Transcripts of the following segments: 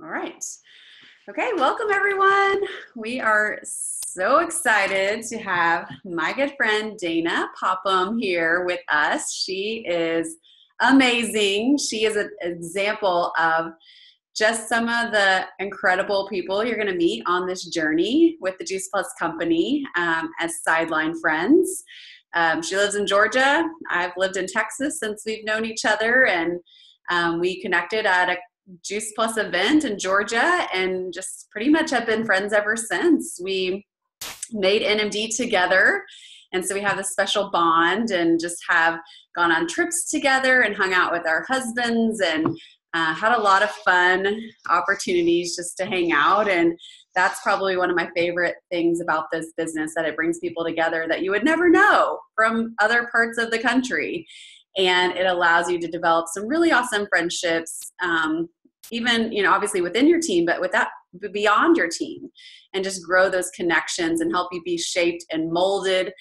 All right. Okay, welcome everyone. We are so excited to have my good friend Dana Popham here with us. She is amazing. She is an example of just some of the incredible people you're going to meet on this journey with the Juice Plus company as sideline friends. She lives in Georgia. I've lived in Texas since we've known each other, and we connected at a Juice Plus event in Georgia and just pretty much have been friends ever since. We made NMD together, and so we have this special bond and just have gone on trips together and hung out with our husbands and had a lot of fun opportunities just to hang out. And that's probably one of my favorite things about this business, that it brings people together that you would never know from other parts of the country. And it allows you to develop some really awesome friendships, even, obviously within your team, but with that beyond your team, and just grow those connections and help you be shaped and molded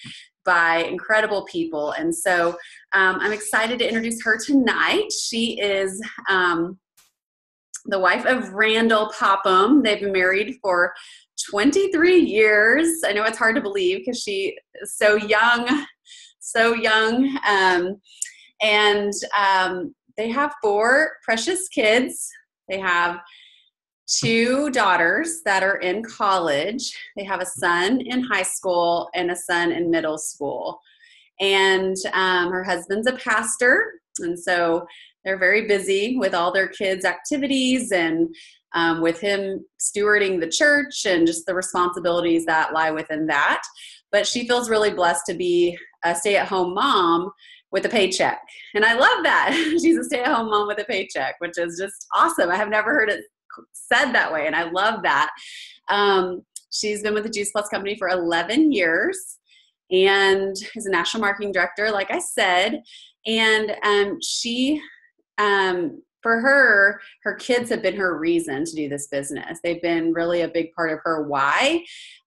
by incredible people. And so I'm excited to introduce her tonight. She is the wife of Randall Popham. They've been married for 23 years. I know it's hard to believe because she is so young. And they have 4 precious kids. They have 2 daughters that are in college. They have a son in high school and a son in middle school. And her husband's a pastor. And so they're very busy with all their kids' activities and with him stewarding the church and just the responsibilities that lie within that. But she feels really blessed to be a stay-at-home mom with a paycheck. And I love that. She's a stay-at-home mom with a paycheck, which is just awesome. I have never heard it said that way, and I love that. She's been with the Juice Plus company for 11 years and is a national marketing director, like I said. And for her kids have been her reason to do this business. They've been really a big part of her why,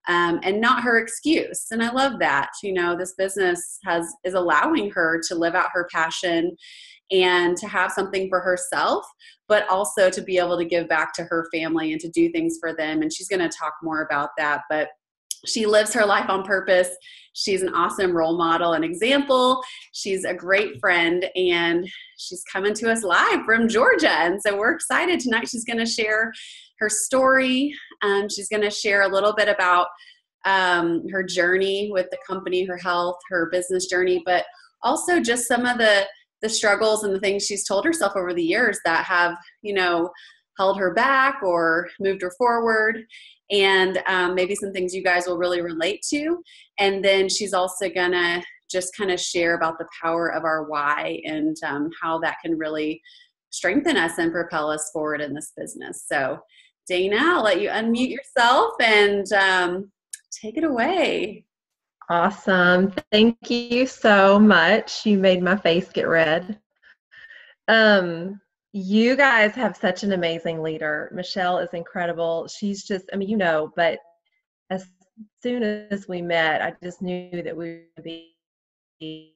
and not her excuse. And I love that. This business is allowing her to live out her passion and to have something for herself, but also to be able to give back to her family and to do things for them. And she's going to talk more about that, but she lives her life on purpose. She's an awesome role model and example. She's a great friend, and she's coming to us live from Georgia. And so we're excited tonight. She's going to share her story. She's going to share a little bit about her journey with the company, her health, her business journey, but also just some of the struggles and the things she's told herself over the years that have, held her back or moved her forward. And maybe some things you guys will really relate to. And then she's also going to just kind of share about the power of our why and how that can really strengthen us and propel us forward in this business. So Dana, I'll let you unmute yourself and take it away. Awesome. Thank you so much. You made my face get red. You guys have such an amazing leader. Michelle is incredible. She's just, but as soon as we met, I just knew that we would be,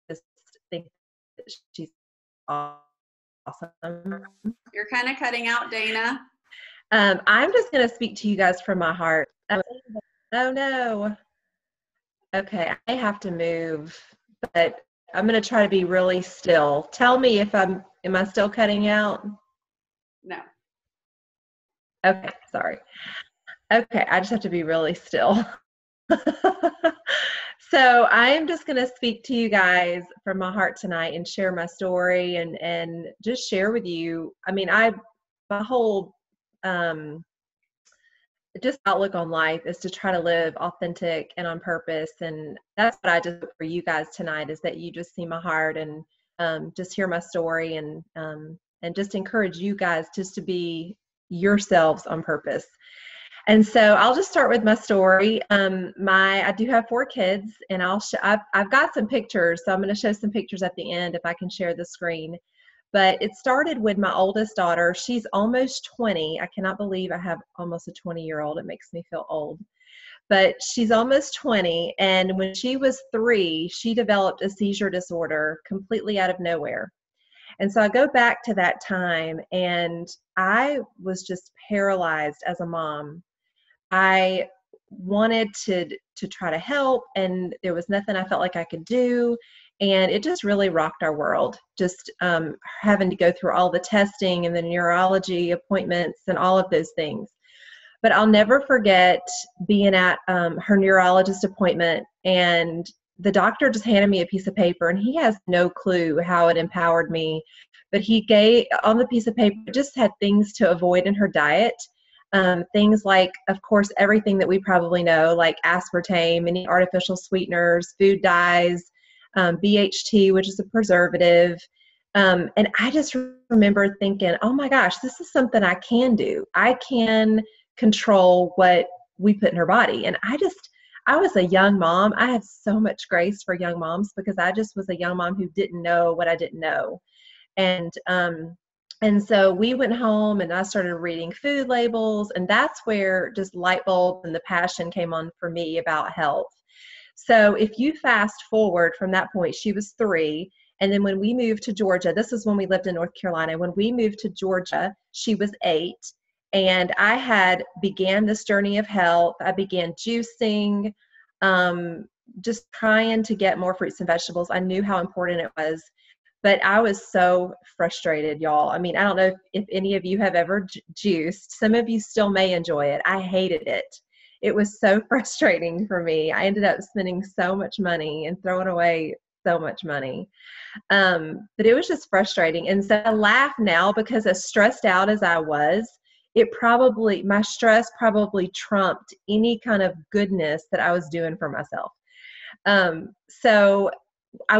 just think that she's awesome. You're kind of cutting out, Dana. I'm just going to speak to you guys from my heart. Oh no. Okay, I have to move, but I'm going to try to be really still. Tell me if am I still cutting out? No. Okay, sorry. Okay, I just have to be really still. So I am just going to speak to you guys from my heart tonight and share my story and just share with you. My whole just outlook on life is to try to live authentic and on purpose. And that's what I just for you guys tonight, is that you just see my heart and just hear my story and just encourage you guys just to be yourselves on purpose. And so I'll just start with my story. I do have 4 kids, and I've got some pictures, so I'm going to show some pictures at the end if I can share the screen. But it started with my oldest daughter. She's almost 20. I cannot believe I have almost a 20-year-old. It makes me feel old. But she's almost 20, and when she was 3, she developed a seizure disorder completely out of nowhere. And so I go back to that time, and I was just paralyzed as a mom. I wanted to try to help, and there was nothing I felt like I could do. And it just really rocked our world, just having to go through all the testing and the neurology appointments and all of those things. But I'll never forget being at her neurologist appointment, and the doctor just handed me a piece of paper, and he has no clue how it empowered me. But he gave, on the piece of paper, just had things to avoid in her diet. Things like, of course, everything that we probably know, like aspartame, any artificial sweeteners, food dyes, BHT, which is a preservative. And I just remember thinking, oh my gosh, this is something I can do. I can control what we put in her body. And I was a young mom. I have so much grace for young moms, because I just was a young mom who didn't know what I didn't know. And so we went home, and I started reading food labels, and that's where just light bulbs and the passion came on for me about health. So if you fast forward from that point, she was 3. And then when we moved to Georgia, this is when we lived in North Carolina. When we moved to Georgia, she was 8. And I had began this journey of health. I began juicing, just trying to get more fruits and vegetables. I knew how important it was. But I was so frustrated, y'all. I mean, I don't know if any of you have ever juiced. Some of you still may enjoy it. I hated it. It was so frustrating for me. I ended up spending so much money and throwing away so much money. But it was just frustrating. And so I laugh now, because as stressed out as I was, my stress probably trumped any kind of goodness that I was doing for myself. So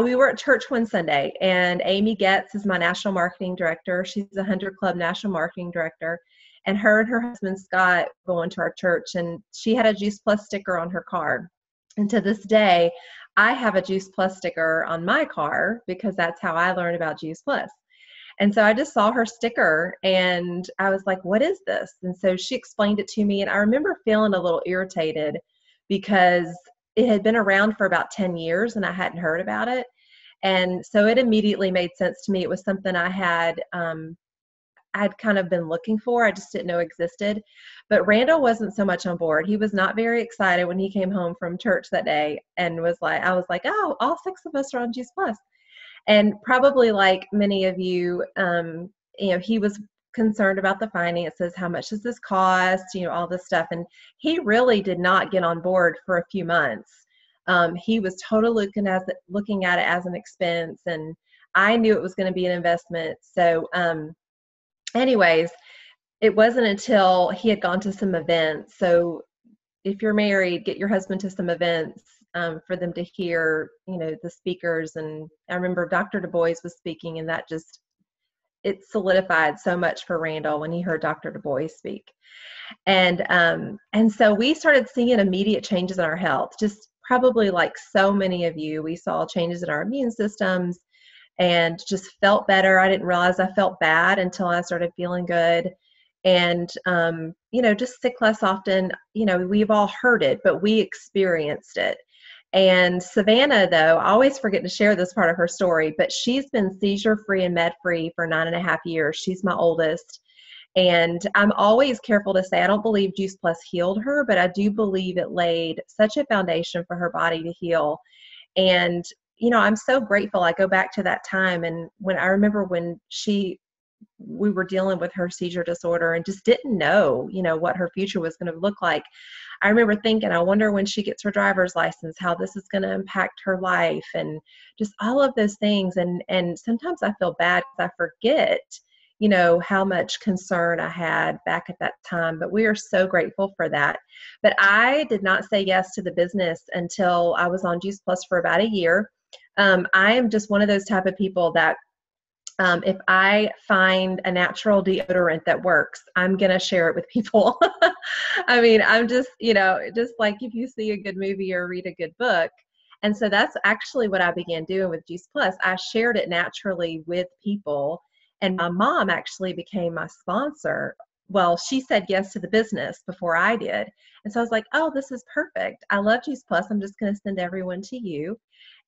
we were at church one Sunday, and Amy Getz is my national marketing director. She's a 100 Club national marketing director. And her and her husband, Scott, going to our church, and she had a Juice Plus sticker on her car. And to this day, I have a Juice Plus sticker on my car, because that's how I learned about Juice Plus. And so I just saw her sticker, and I was like, what is this? And so she explained it to me, and I remember feeling a little irritated, because it had been around for about 10 years and I hadn't heard about it. And so it immediately made sense to me. It was something I'd kind of been looking for. I just didn't know existed. But Randall wasn't so much on board. He was not very excited when he came home from church that day, and I was like, oh, all 6 of us are on Juice Plus. And probably like many of you, he was concerned about the finances. How much does this cost? All this stuff. And he really did not get on board for a few months. He was totally looking at it as an expense, and I knew it was going to be an investment. So, anyways, it wasn't until he had gone to some events. So if you're married, get your husband to some events for them to hear, the speakers. And I remember Dr. Du Bois was speaking, and that it solidified so much for Randall when he heard Dr. Du Bois speak. And so we started seeing immediate changes in our health. Just probably like so many of you, we saw changes in our immune systems and just felt better. I didn't realize I felt bad until I started feeling good. And, just sick less often. We've all heard it, but we experienced it. And Savannah, though, I always forget to share this part of her story, but she's been seizure-free and med-free for 9.5 years. She's my oldest. And I'm always careful to say I don't believe Juice Plus healed her, but I do believe it laid such a foundation for her body to heal. And, I'm so grateful. I go back to that time, and when I remember when we were dealing with her seizure disorder and just didn't know, what her future was going to look like. I remember thinking, I wonder when she gets her driver's license, how this is going to impact her life, and just all of those things. And sometimes I feel bad because I forget, how much concern I had back at that time, but we are so grateful for that. But I did not say yes to the business until I was on Juice Plus for about a year. I am just one of those type of people that if I find a natural deodorant that works, I'm going to share it with people. I mean, I'm just, just like if you see a good movie or read a good book. And so that's actually what I began doing with Juice Plus. I shared it naturally with people, and my mom actually became my sponsor. Well, she said yes to the business before I did. And so I was like, oh, this is perfect. I love Juice Plus. I'm just going to send everyone to you.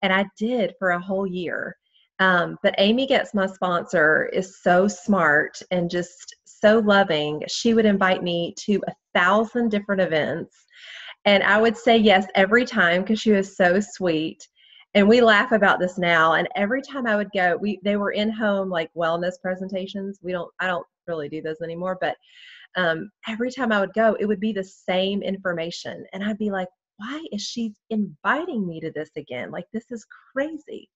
And I did for a whole year. But Amy Gets, my sponsor, is so smart and just so loving. She would invite me to 1,000 different events. And I would say yes every time because she was so sweet. And we laugh about this now. And every time I would go, they were in-home like wellness presentations. I don't really do those anymore, but every time I would go, it would be the same information. And I'd be like, why is she inviting me to this again? Like, this is crazy.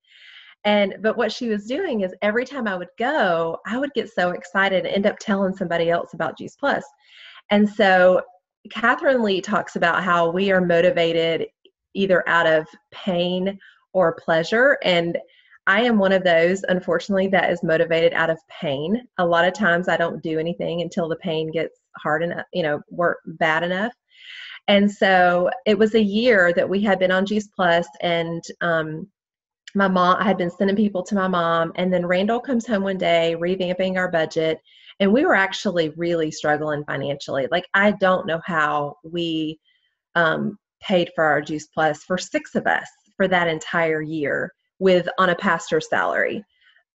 But what she was doing is every time I would go, I would get so excited and end up telling somebody else about Juice Plus. And so Catherine Lee talks about how we are motivated either out of pain or pleasure. And I am one of those, unfortunately, that is motivated out of pain. A lot of times I don't do anything until the pain gets hard enough, bad enough. And so it was a year that we had been on Juice Plus, and my mom, I had been sending people to my mom, and then Randall comes home one day revamping our budget, and we were actually really struggling financially. Like, I don't know how we paid for our Juice Plus for 6 of us for that entire year on a pastor's salary.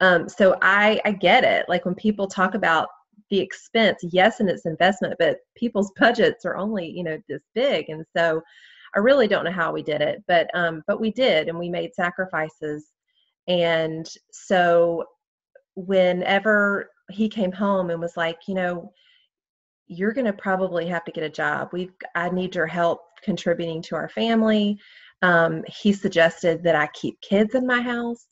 So I get it. Like, when people talk about the expense, yes, and it's investment, but people's budgets are only, this big. And so I really don't know how we did it, but we did, and we made sacrifices. And so whenever he came home and was like, you're going to probably have to get a job. I need your help contributing to our family. He suggested that I keep kids in my house.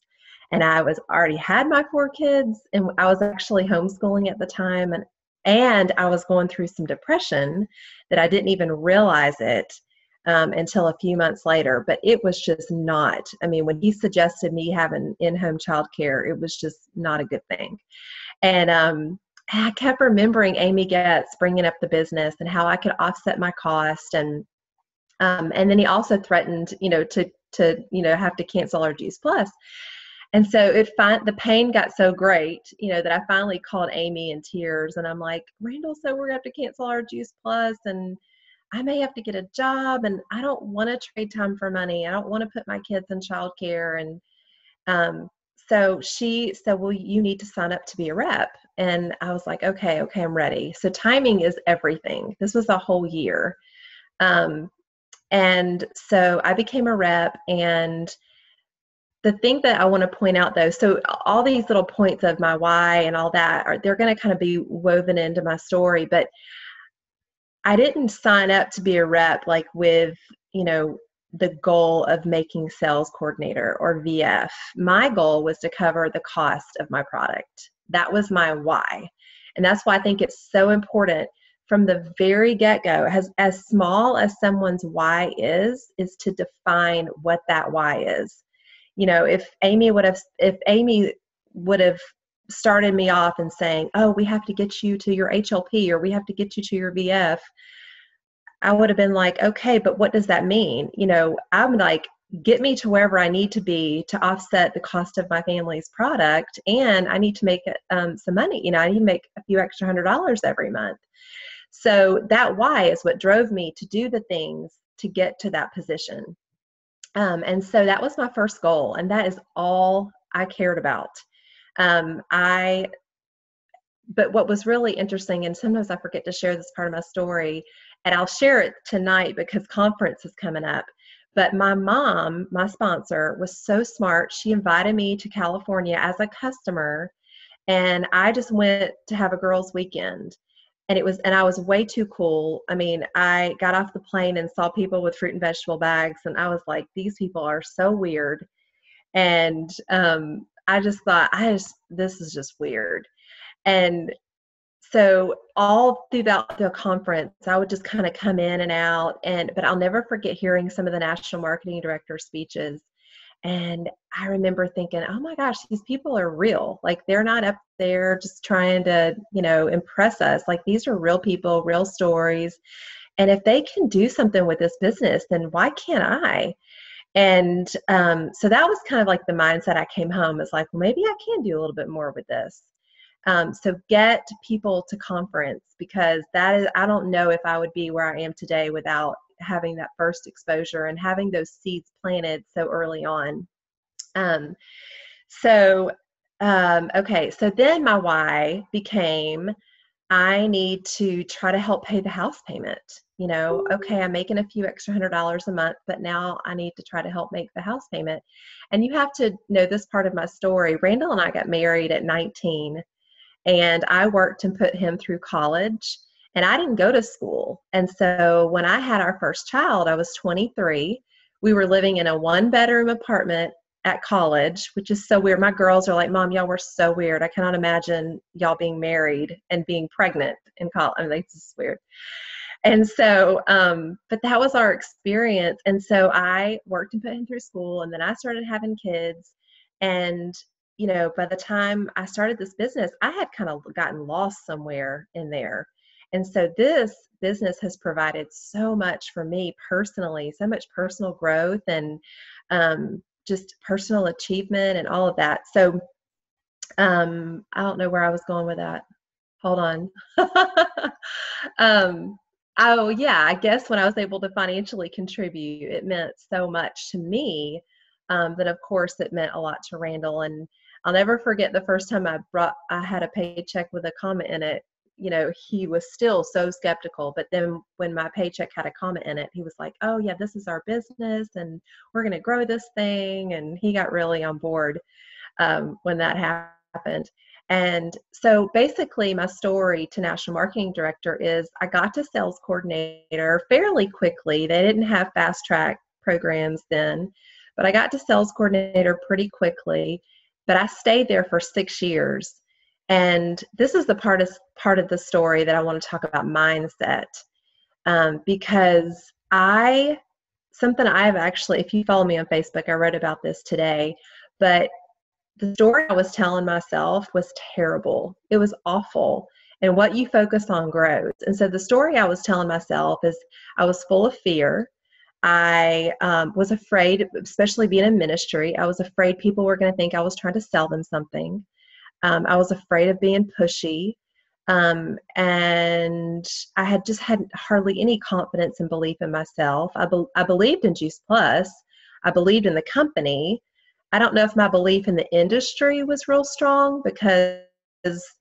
And I already had my 4 kids, and I was actually homeschooling at the time. And I was going through some depression that I didn't even realize it until a few months later. But it was just not, when he suggested me having in-home childcare, it was just not a good thing. And I kept remembering Amy Getz bringing up the business and how I could offset my cost. And then he also threatened, to have to cancel our Juice Plus. And so the pain got so great, that I finally called Amy in tears, and I'm like, Randall, so we're going to have to cancel our Juice Plus, and I may have to get a job, and I don't want to trade time for money. I don't want to put my kids in childcare. And so she said, well, you need to sign up to be a rep. And I was like, okay, I'm ready. So timing is everything. This was a whole year. And so I became a rep. And the thing that I want to point out, though, so all these little points of my why and all that, they're going to kind of be woven into my story. But I didn't sign up to be a rep like with, the goal of making sales coordinator or VF. My goal was to cover the cost of my product. That was my why. And that's why I think it's so important from the very get-go, as small as someone's why is to define what that why is. If Amy would have started me off and saying, oh, we have to get you to your HLP, or we have to get you to your VF, I would have been like, okay, but what does that mean? I'm like, get me to wherever I need to be to offset the cost of my family's product. And I need to make some money. I need to make a few extra $100 every month. So that why is what drove me to do the things to get to that position. And so that was my first goal. And that is all I cared about. But what was really interesting, and sometimes I forget to share this part of my story, and I'll share it tonight because conference is coming up. But my mom, my sponsor, was so smart. She invited me to California as a customer, and I just went to have a girls' weekend. And I was way too cool. I got off the plane and saw people with fruit and vegetable bags, and I was like, these people are so weird. And I just thought, this is just weird. And so all throughout the conference, I would just kind of come in and out, but I'll never forget hearing some of the national marketing director speeches. And I remember thinking, oh my gosh, these people are real. Like, they're not up there just trying to, impress us. Like, these are real people, real stories. And if they can do something with this business, then why can't I? And so that was kind of like the mindset I came home. It's like, well, maybe I can do a little bit more with this. So get people to conference, because I don't know if I would be where I am today without having that first exposure and having those seeds planted so early on. So, okay. So then my why became I need to try to help pay the house payment. Okay, I'm making a few extra $100 a month, but now I need to try to help make the house payment. And you have to know this part of my story. Randall and I got married at 19, and I worked and put him through college, and I didn't go to school. And so when I had our first child, I was 23. We were living in a one-bedroom apartment at college, which is so weird. My girls are like, Mom, y'all were so weird. I cannot imagine y'all being married and being pregnant in college. I mean, it's just weird. And so, but that was our experience. And so I worked and put him through school, and then I started having kids. And, by the time I started this business, I had kind of gotten lost somewhere in there. And so this business has provided so much for me personally, so much personal growth and just personal achievement and all of that. So I don't know where I was going with that. Hold on. Oh yeah, I guess when I was able to financially contribute, it meant so much to me, that of course it meant a lot to Randall. And I'll never forget the first time I had a paycheck with a comment in it. He was still so skeptical, but then when my paycheck had a comment in it, he was like, "Oh yeah, this is our business and we're going to grow this thing." And he got really on board when that happened. And so basically my story to national marketing director is I got to sales coordinator fairly quickly. They didn't have fast track programs then, but I got to sales coordinator pretty quickly, but I stayed there for 6 years. And this is the part of the story that I want to talk about mindset, because something I've actually, if you follow me on Facebook, I wrote about this today, but the story I was telling myself was terrible. It was awful. And what you focus on grows. And so the story I was telling myself is I was full of fear. I was afraid, especially being in ministry, I was afraid people were going to think I was trying to sell them something. I was afraid of being pushy. And I had just had hardly any confidence and belief in myself. I believed in Juice Plus. I believed in the company. I don't know if my belief in the industry was real strong because,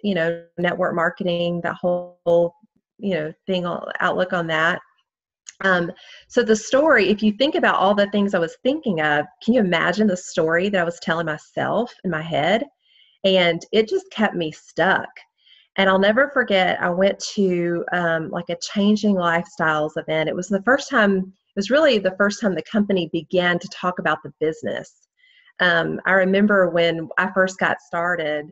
network marketing, that whole, thing, outlook on that. So the story, if you think about all the things I was thinking of, can you imagine the story that I was telling myself in my head? And it just kept me stuck. And I'll never forget, I went to like a changing lifestyles event. It was really the first time the company began to talk about the business. I remember when I first got started,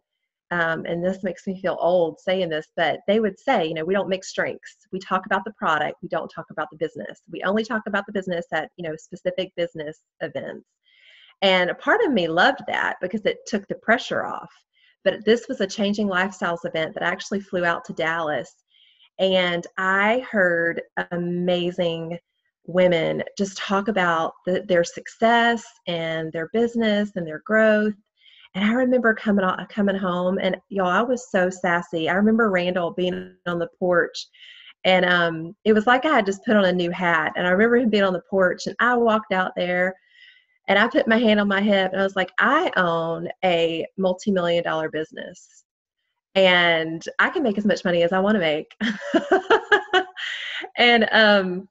and this makes me feel old saying this, but they would say, we don't mix drinks. We talk about the product. We don't talk about the business. We only talk about the business at, specific business events. And a part of me loved that because it took the pressure off. But this was a changing lifestyles event that actually flew out to Dallas. And I heard amazing women just talk about their success and their business and their growth. And I remember coming home, and y'all, I was so sassy. I remember Randall being on the porch, and it was like I had just put on a new hat. And I remember him being on the porch, and I walked out there, and I put my hand on my hip, and I was like, I own a multi-million-dollar business, and I can make as much money as I want to make. And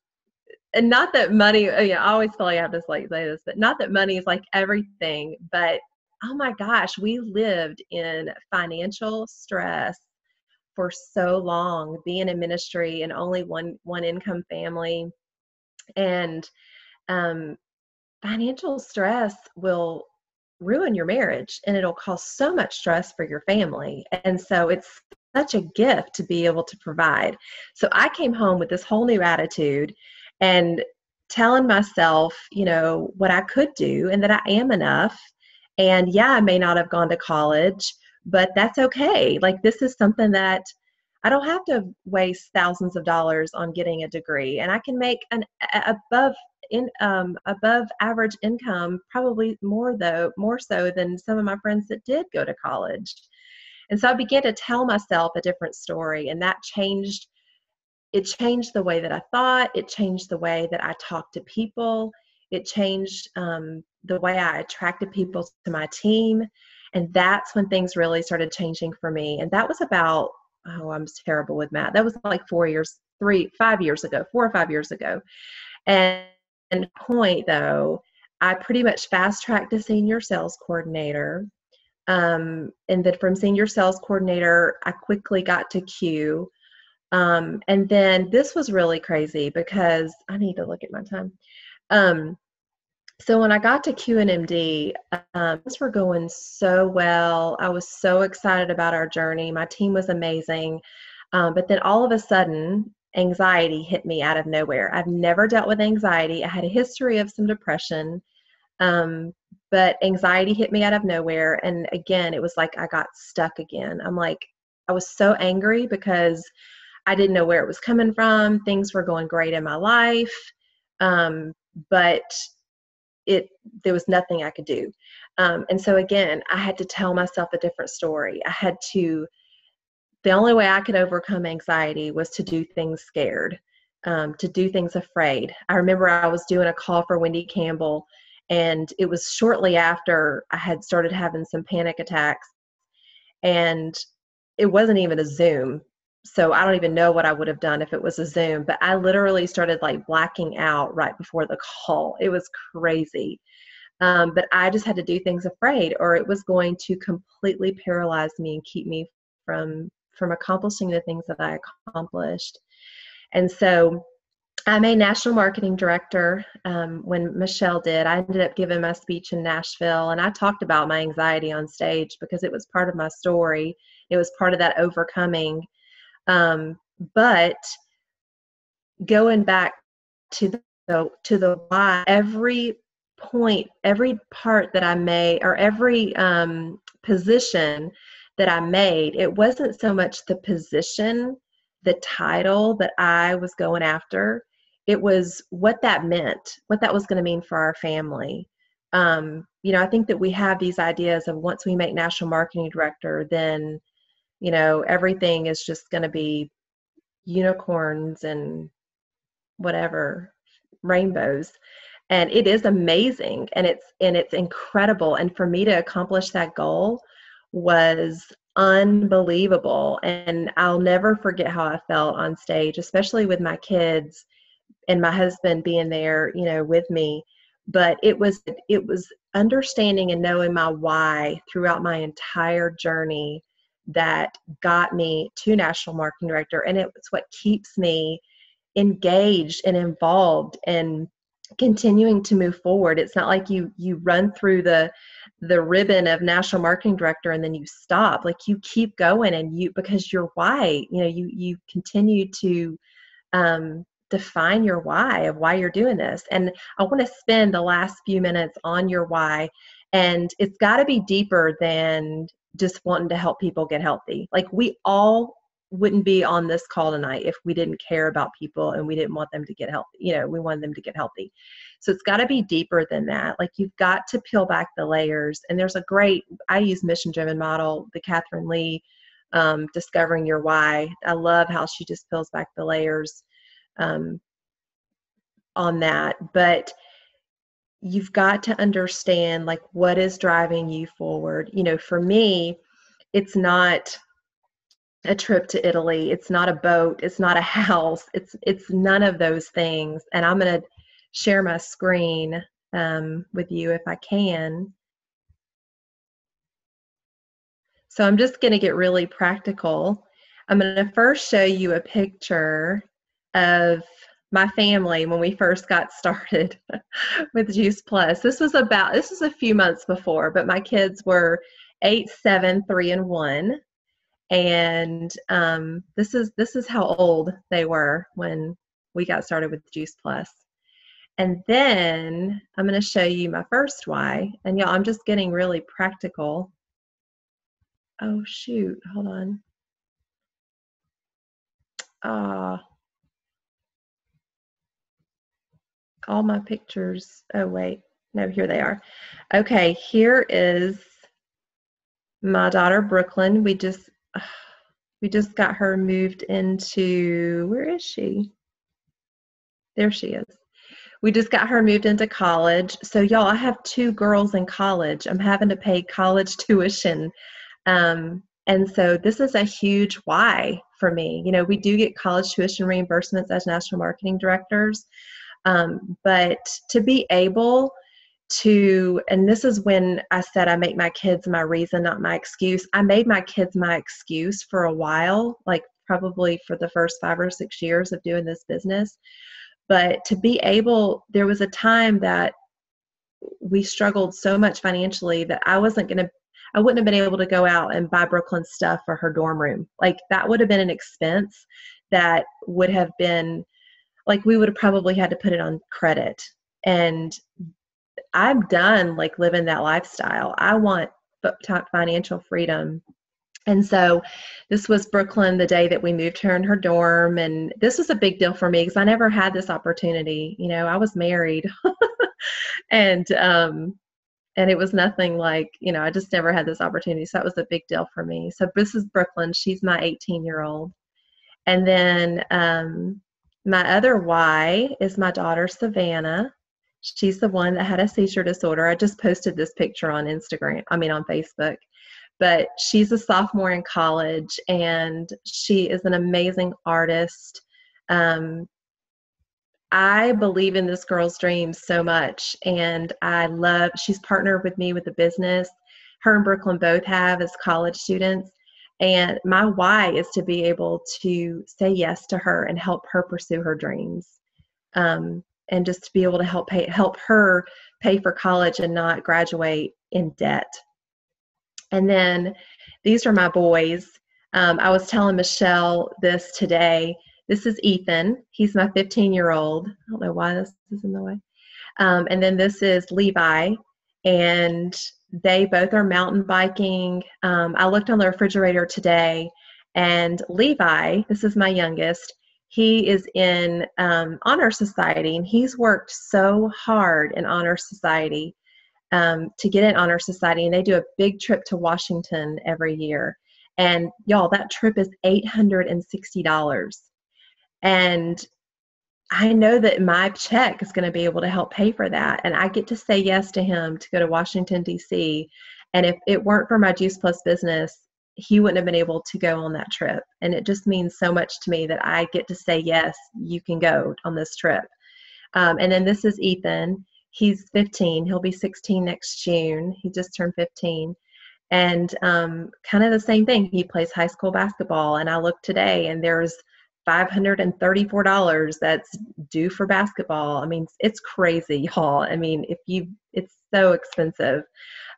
and not that money, I always feel like I have to say this, but not that money is like everything, but oh my gosh, we lived in financial stress for so long, being in ministry and only one income family. And um, financial stress will ruin your marriage, and it'll cause so much stress for your family. And so it's such a gift to be able to provide. So I came home with this whole new attitude and telling myself, what I could do and that I am enough. And yeah, I may not have gone to college, but that's okay. Like, this is something that I don't have to waste thousands of dollars on getting a degree, and I can make an above average income, probably more so than some of my friends that did go to college. And so I began to tell myself a different story, and that changed the way that I thought. It changed the way that I talked to people. It changed the way I attracted people to my team. And that's when things really started changing for me. And that was about, oh, I'm terrible with math. That was like 5 years ago, 4 or 5 years ago. And point though, I pretty much fast tracked to senior sales coordinator. And then from senior sales coordinator, I quickly got to Q. And then this was really crazy because I need to look at my time. So when I got to QNMD, things were going so well. I was so excited about our journey. My team was amazing. But then all of a sudden, anxiety hit me out of nowhere. I've never dealt with anxiety. I had a history of some depression, but anxiety hit me out of nowhere. And again, it was like I got stuck again. I was so angry because I didn't know where it was coming from. Things were going great in my life, but there was nothing I could do. And so again, I had to tell myself a different story. The only way I could overcome anxiety was to do things scared, to do things afraid. I remember I was doing a call for Wendy Campbell, and it was shortly after I had started having some panic attacks, and it wasn't even a Zoom. So I don't even know what I would have done if it was a Zoom, but I literally started like blacking out right before the call. It was crazy. But I just had to do things afraid, or it was going to completely paralyze me and keep me from accomplishing the things that I accomplished. And so I'm a national marketing director. When Michelle did, I ended up giving my speech in Nashville, and I talked about my anxiety on stage because it was part of my story. It was part of that overcoming. But going back to the why, every point, every part that I made, or every position that I made, it wasn't so much the position, the title that I was going after. It was what that meant, what that was going to mean for our family. I think that we have these ideas of once we make national marketing director, then, everything is just going to be unicorns and whatever, rainbows. And it is amazing, and it's incredible. And for me to accomplish that goal was unbelievable. And I'll never forget how I felt on stage, especially with my kids and my husband being there, with me. But it was understanding and knowing my why throughout my entire journey that got me to national marketing director. And it's what keeps me engaged and involved and continuing to move forward. It's not like you run through the ribbon of national marketing director and then you stop. Like, you keep going, and because your why, you continue to define your why of why you're doing this. And I want to spend the last few minutes on your why, and it's got to be deeper than just wanting to help people get healthy. Like, we all wouldn't be on this call tonight if we didn't care about people and we didn't want them to get healthy. We wanted them to get healthy. So it's got to be deeper than that. Like, you've got to peel back the layers. And there's I use mission-driven model, the Catherine Lee, Discovering Your Why. I love how she just peels back the layers on that. But you've got to understand, like, what is driving you forward. For me, it's not a trip to Italy. It's not a boat. It's not a house. It's none of those things. And I'm going to share my screen with you if I can. So I'm just going to get really practical. I'm going to first show you a picture of my family when we first got started with Juice Plus. This was a few months before, but my kids were 8, 7, 3, and 1. And this is how old they were when we got started with Juice Plus. And then I'm going to show you my first why. And y'all, I'm just getting really practical. Oh shoot, hold on. All my pictures. Oh wait, no, here they are. Okay, here is my daughter Brooklyn. We just got her moved into, where is she? There she is. we just got her moved into college. So y'all, I have 2 girls in college. I'm having to pay college tuition. And so this is a huge why for me. You know, we do get college tuition reimbursements as national marketing directors. But to be able to, and this is when I said I make my kids my reason, not my excuse. I made my kids my excuse for a while, like probably for the first 5 or 6 years of doing this business. But to be able, there was a time that we struggled so much financially that I wouldn't have been able to go out and buy Brooklyn stuff for her dorm room. Like that would have been an expense that would have been, like we would have probably had to put it on credit. And I'm done like living that lifestyle. I want financial freedom. And so this was Brooklyn the day that we moved her in her dorm. And this was a big deal for me because I never had this opportunity. You know, I was married and it was nothing like, you know, I just never had this opportunity. So that was a big deal for me. So this is Brooklyn. She's my 18-year-old. And then my other Y is my daughter, Savannah. She's the one that had a seizure disorder. I just posted this picture on on Facebook. But she's a sophomore in college, and she is an amazing artist. I believe in this girl's dreams so much, and she's partnered with me with the business. Her and Brooklyn both have as college students. And my why is to be able to say yes to her and help her pursue her dreams. And just to be able to help her pay for college and not graduate in debt. And then these are my boys. I was telling Michelle this today. This is Ethan. He's my 15-year-old. I don't know why this is in the way. And then this is Levi. And they both are mountain biking. I looked on the refrigerator today, and Levi, this is my youngest, he is in Honor Society, and he's worked so hard in Honor Society to get in Honor Society, and they do a big trip to Washington every year. And y'all, that trip is $860. And I know that my check is going to be able to help pay for that. And I get to say yes to him to go to Washington, D.C. And if it weren't for my Juice Plus business, he wouldn't have been able to go on that trip. And it just means so much to me that I get to say, yes, you can go on this trip. And then this is Ethan. He's 15. He'll be 16 next June. He just turned 15. And kind of the same thing. He plays high school basketball. And I looked today, and there's $534 that's due for basketball. I mean, it's crazy, y'all. I mean, it's so expensive.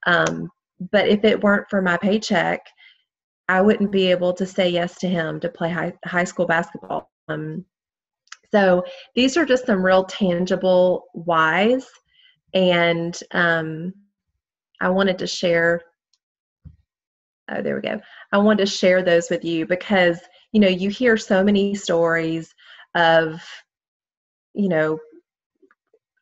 But if it weren't for my paycheck, I wouldn't be able to say yes to him to play high school basketball. So these are just some real tangible whys. And I wanted to share, there we go. I wanted to share those with you because, you know, you hear so many stories of, you know,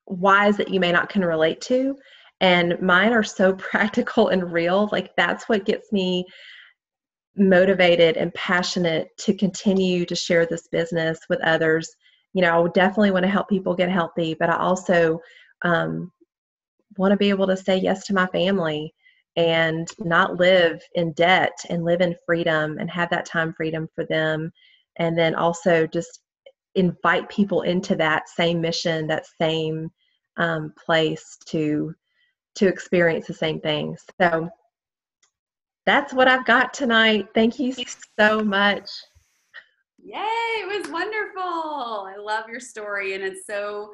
whys that you may not can relate to. And mine are so practical and real. Like that's what gets me motivated and passionate to continue to share this business with others. You know, I definitely want to help people get healthy, but I also want to be able to say yes to my family and not live in debt and live in freedom and have that time freedom for them. And then also just invite people into that same mission, that same place to experience the same things. So that's what I've got tonight. Thank you so much. Yay, it was wonderful. I love your story. And it's so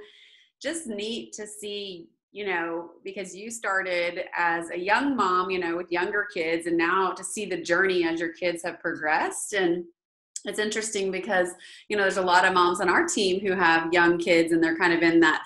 just neat to see, you know, because you started as a young mom, you know, with younger kids, and now to see the journey as your kids have progressed. And it's interesting because, you know, there's a lot of moms on our team who have young kids and they're kind of in that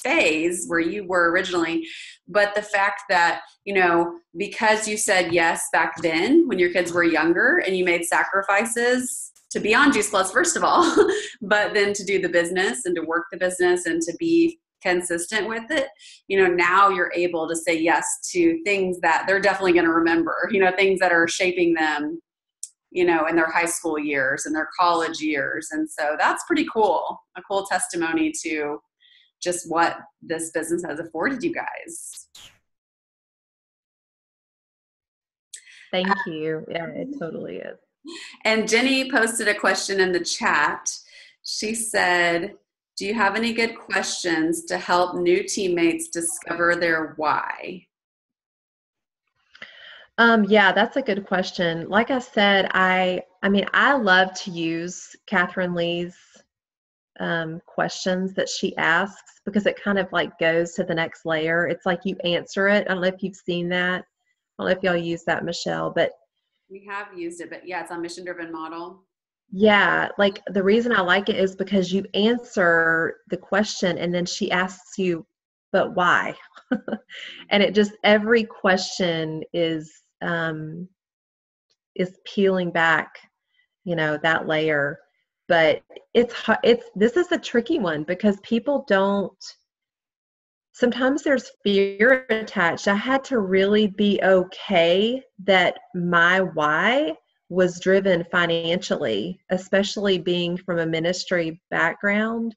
phase where you were originally. But the fact that, you know, because you said yes back then when your kids were younger and you made sacrifices to be on Juice Plus, first of all, but then to do the business and to work the business and to be consistent with it, you know, now you're able to say yes to things that they're definitely going to remember, you know, things that are shaping them, you know, in their high school years and their college years. And so that's pretty cool, a cool testimony to just what this business has afforded you guys. Thank you. Yeah, it totally is. And Jenny posted a question in the chat. She said, do you have any good questions to help new teammates discover their why? Yeah, that's a good question. Like I said, I mean, I love to use Catherine Lee's questions that she asks, because it kind of like goes to the next layer. It's like you answer it. I don't know if you've seen that. I don't know if y'all use that, Michelle, but we have used it, but yeah, it's on Mission Driven Model. Yeah, like the reason I like it is because you answer the question and then she asks you, but why? And it just, every question is peeling back, that layer. But this is a tricky one, because people don't, sometimes there's fear attached. I had to really be okay that my why was driven financially, especially being from a ministry background.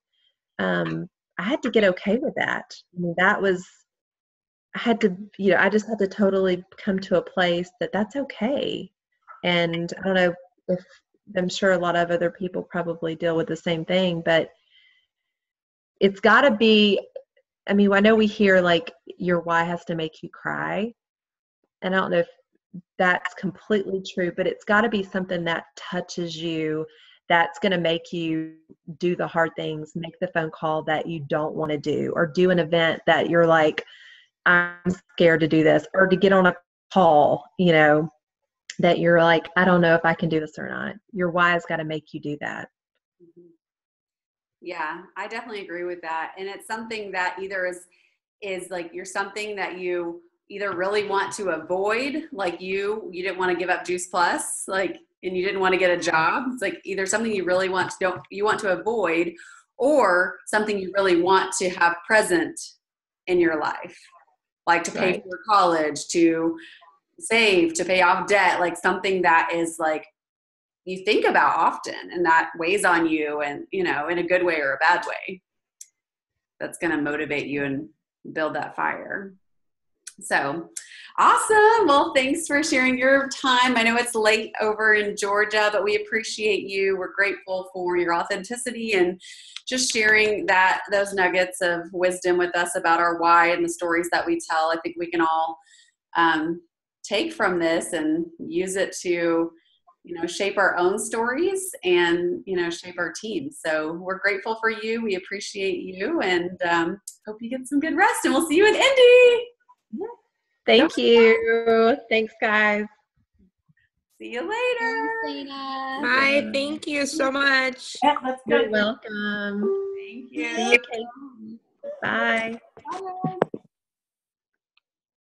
I had to get okay with that. I mean, I had to, I just had to totally come to a place that that's okay. And I don't know if, I'm sure a lot of other people probably deal with the same thing, but it's got to be, I mean, I know we hear like your why has to make you cry. And I don't know if that's completely true, but it's got to be something that touches you, that's going to make you do the hard things, make the phone call that you don't want to do, or do an event that you're like, I'm scared to do this, or to get on a call, that you're like, I don't know if I can do this or not. Your why has got to make you do that. Yeah, I definitely agree with that. And it's something that either is like, you're something that you either really want to avoid, like you didn't want to give up Juice Plus, like, and you didn't want to get a job. It's like either something you really want to avoid, or something you really want to have present in your life, like to pay for college, to save, to pay off debt, like something that is like you think about often and that weighs on you, and in a good way or a bad way, that's going to motivate you and build that fire. So awesome. Well, thanks for sharing your time. I know it's late over in Georgia, but we appreciate you. We're grateful for your authenticity and just sharing those nuggets of wisdom with us about our why and the stories that we tell. I think we can all take from this and use it to shape our own stories and, shape our team. So we're grateful for you. We appreciate you, and hope you get some good rest, and we'll see you in Indy. Thank you. Thanks, guys. See you later. Thanks, Dana. Bye. Thank you so much. Yeah, that's good. You're welcome. Thank you. See you, Kate. Bye. Bye.